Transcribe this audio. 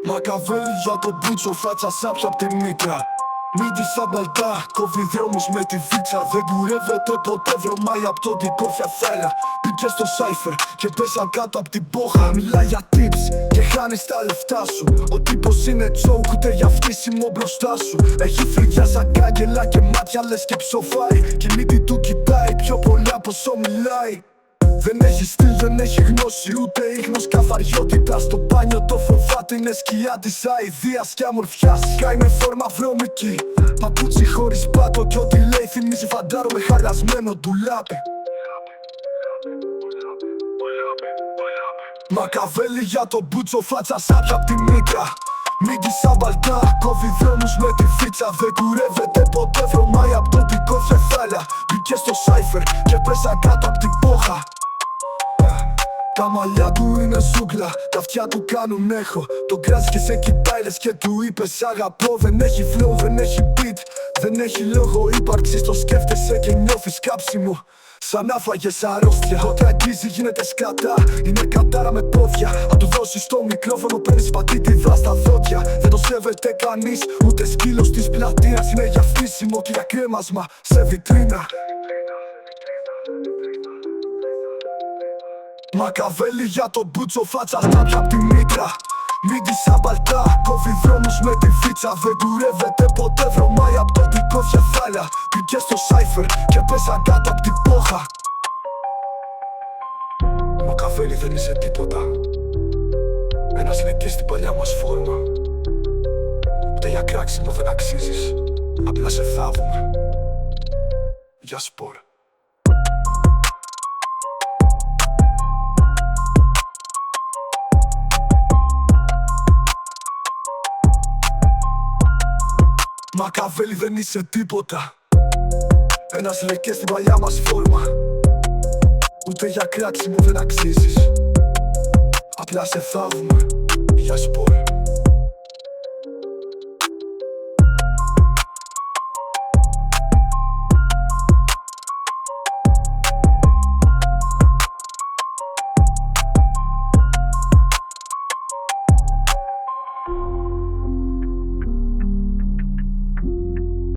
Μακαβέλη για τον μπούτσο, φάτσα σάπια απ' τη μήτρα. Μύτη σαν μπαλτά, κόβει δρόμους με τη βίτσα. Δεν κουρεύεται ποτέ βρωμάει απ' τον τυπόφια θάλα. Μπήκε στο σάιφερ και πέσαν κάτω απ' την πόχα. Μιλάει για tips και χάνεις τα λεφτά σου. Ο τύπος είναι τζόκ, ούτε για φτύσιμο μπροστά σου. Έχει φρυγιά σαν κάγκελα και μάτια λες και ψοφάει. Κι η μύτη του κοιτάει πιο πολύ από όσο μιλάει. Δεν έχει στυλ, δεν έχει γνώση, ούτε ίχνος καθαριότητα. Στο μπάνιο το φοβάται, είναι σκιά της αηδίας και αμορφιάς. Σκάει με φόρμα βρώμικη, παπούτσι χωρίς πάτο. Κι ό,τι λέει θυμίζει φαντάρο με χαλασμένο ντουλάπι. Μακαβέλη για τον μπούτσο, φάτσα σάπια απ' τη μήτρα. Μύτη σαν μπαλτά, κόβει δρόμους με τη φίτσα. Δεν κουρεύεται ποτέ βρωμάει απ' τον τικόφια θάλα. Μπήκε στο σάιφερ και πέσαν κάτω απ' την πόχα. Τα μαλλιά του είναι ζούγκλα, τα αυτιά του κάνουν έχο. Τον κράζει και σε κοιτάει λες και του είπες αγαπώ. Δεν έχει flow, δεν έχει beat, δεν έχει λόγο ύπαρξης. Το σκέφτεσαι και νιώθεις κάψιμο, σαν να φάγες αρρώστια. Ό,τι αγγίζει γίνεται σκατά, είναι κατάρα με πόδια. Αν του δώσεις το μικρόφωνο παίρνεις πατήτιδα στα δόντια. Δεν το σέβεται κανείς, ούτε σκύλος της πλατείας. Είναι για φτύσιμο και για κρέμασμα σε βιτρίνα. Μακαβέλη για τον μπούτσο, φάτσα στάπια απ' τη μήτρα. Μύτη σαν μπαλτά, κόβει δρόμους με τη φίτσα. Δεν κουρεύεται ποτέ βρωμάει απ' τον τικόφια θάλα. Μπήκε στο σάιφερ και πέσαν κάτω απ' την πόχα. Μακαβέλη δεν είσαι τίποτα. Ένας λεκκής στην παλιά μας φόρμα. Ούτε για κράξιμο δεν αξίζεις, απλά σε θαύουμε. Γεια σπορ. Μακαβέλη δεν είσαι τίποτα. Ένας λεκκές στην παλιά μας φόρμα. Ούτε για κράξιμο δεν αξίζεις, απλά σε θαύουμε. Γεια σπορ.